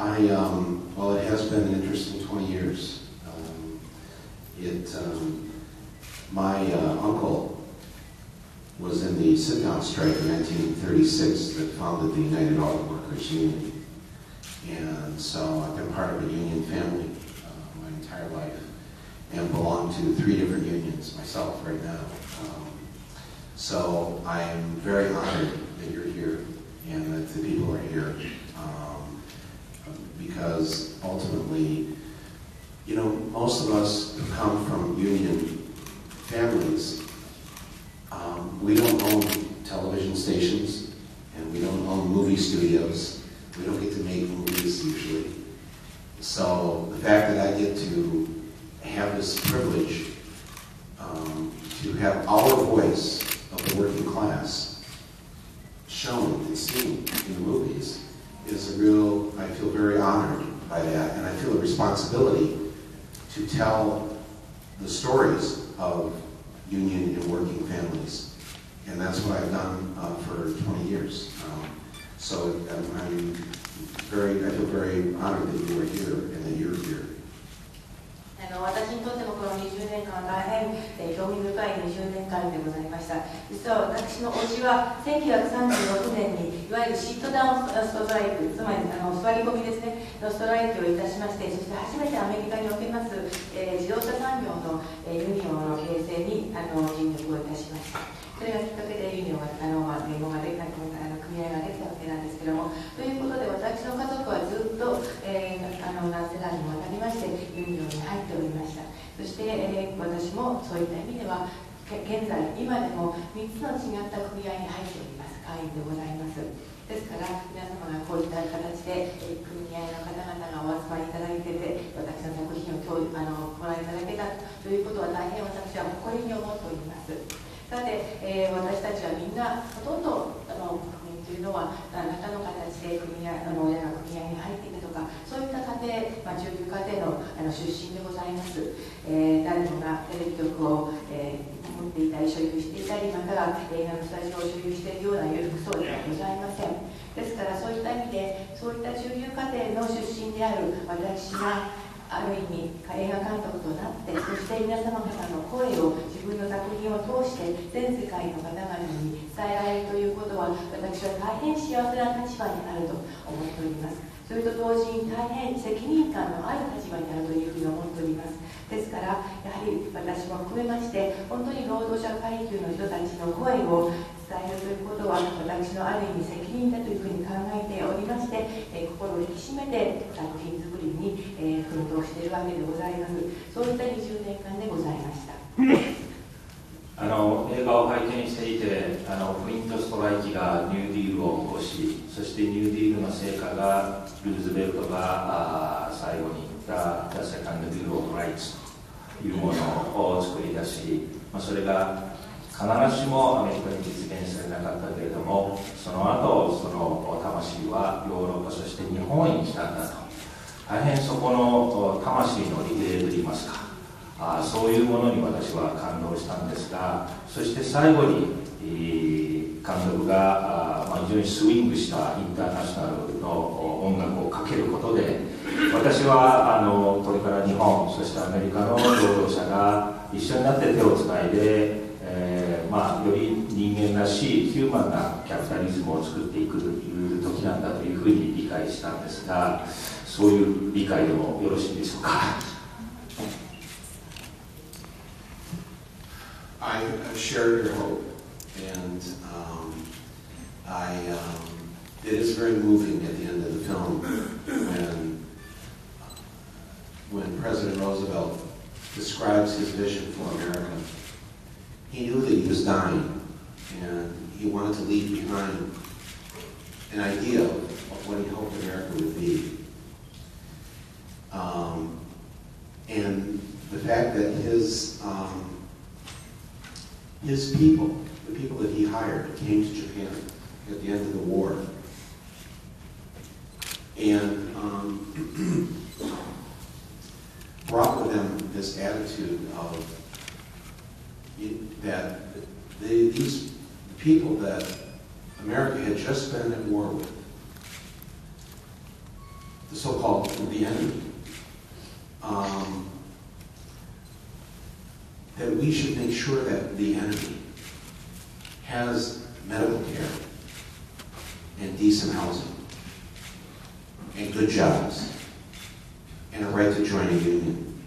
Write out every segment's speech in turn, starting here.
Well, it has been an interesting 20 years. My uncle was in the sit-down strike in 1936 that founded the United Auto Workers Union. And so I've been part of a union family my entire life and belong to 3 different unions myself right now. So I'm very honored that you're here and that the people are here because ultimately, you know, most of us who come from union families, we don't own television stations and we don't own movie studios. We don't get to make movies usually. So the fact that I get to have this privilege to have our voice of the working class shown and seen in the movies is a real, I feel very honored by that, and I feel a responsibility to tell the stories of union and working families. And that's what I've done for 20 years. So I feel very honored that you are here and that you're here. 私にとってもこの20年間は大変興味深い20年間でございました。実は私の叔父は1936年にいわゆるシットダウンストライク、つまり座り込みですね、のストライキをいたしまして、そして初めてアメリカにおけます、自動車産業のユニオンの形成に尽力をいたしました。それがきっかけでユニオンが連合ができた組合ができたわけなんですけども、ということで私の家族はずっと、何世代にもわたりましてユニオンに入っておりました。そして、私もそういった意味では現在今でも3つの違った組合に入っております会員でございます。ですから皆様がこういった形で組合の方々がお集まりいただいてて、私の作品をご覧いただけたということは大変私は誇りに思っております。さて、私たちはみんなほとんど国民というのは何らかの形で親が組合に入っていたとか、そういった家庭、中級家庭の出身でございます。誰もがテレビ局を、持っていたり所有していたり、または映画のスタジオを所有しているような裕福層ではございません。ですからそういった意味でそういった中級家庭の出身である私がある意味映画監督となって、そして皆様方の声を自分の作品を通して全世界の方々に伝えられるということは、私は大変幸せな立場にあると思っております。それと同時に大変責任感のある立場にあるというふうに思っております。ですからやはり私も含めまして本当に労働者階級の人たちの声を伝えるということは私のある意味責任だというふうに考えておりまして、心を引き締めて作品作りに、奮闘しているわけでございます。そういった20年間でございました。映画を拝見していて、クイントストライキがニューディールを起こし、そしてニューディールの成果がルーズベルトが最後に言った「The Second Bill of Rights」というものを作り出し、それが必ずしもアメリカに実現されなかったけれども、その後その魂はヨーロッパ、そして日本に来たんだと、大変そこの魂のリレーといいますか、そういうものに私は感動したんですが、そして最後に監督が非常にスイングしたインターナショナルの音楽をかけることで、私はこれから日本、そしてアメリカの労働者が一緒になって手をつないで、より人間らしいヒューマンなキャピタリズムを作っていく時なんだというふうに理解したんですが、そういう理解でもよろしいでしょうか。I share your hope, and it is very moving at the end of the film when President Roosevelt describes his vision for America. He knew that he was dying, and he wanted to leave behind an idea of what he hoped America would be. And the fact that his people, the people that he hired, came to Japan at the end of the war, and brought with them this attitude of that these people that America had just been at war with the so-called the enemy, that we should make sure that the enemy has medical care and decent housing and good jobs and a right to join a union,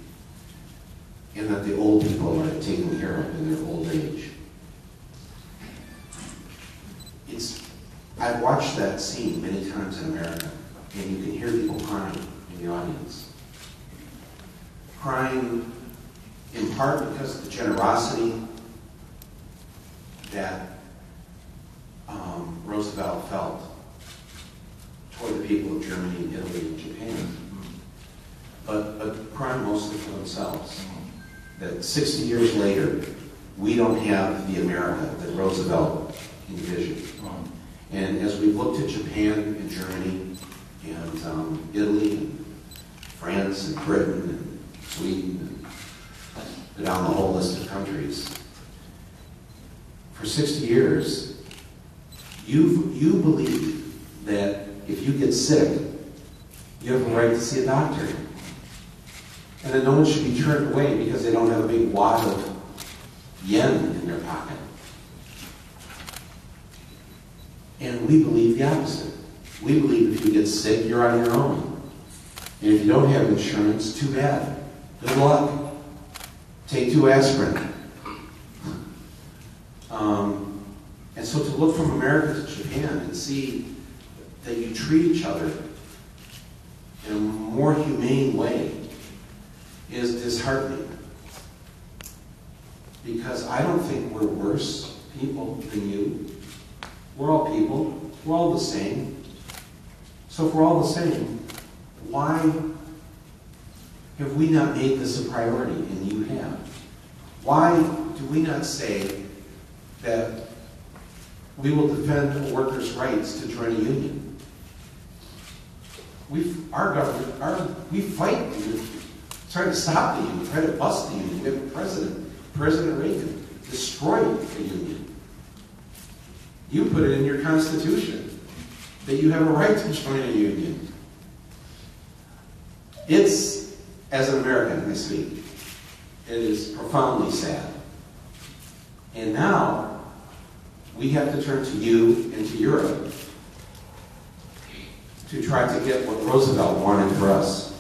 and that the old people are taken care of in their old age. I've watched that scene many times in America, and you can hear people crying in the audience. Crying in part because of the generosity that Roosevelt felt toward the people of Germany, Italy, and Japan, but crying mostly for themselves. That 60 years later, we don't have the America that Roosevelt envisioned. And as we looked at Japan and Germany and Italy and France and Britain and Sweden and down the whole list of countries, for 60 years, you believe that if you get sick, you have a right to see a doctor. And that no one should be turned away because they don't have a big wad of yen in their pocket. And we believe the opposite. We believe if you get sick, you're on your own. And if you don't have insurance, too bad. Good luck. Take 2 aspirin. And so to look from America to Japan and see that you treat each other in a more humane way is disheartening. Because I don't think we're worse people than you. We're all people. We're all the same. So if we're all the same, why have we not made this a priority, and you have? Why do we not say that we will defend a worker's rights to join a union? Our government, we fight the union, try to stop the union, try to bust the union. We have a president, President Reagan, destroyed the union. You put it in your Constitution that you have a right to join a union. It's, as an American, I speak, it is profoundly sad. And now, we have to turn to you and to Europe to try to get what Roosevelt wanted for us.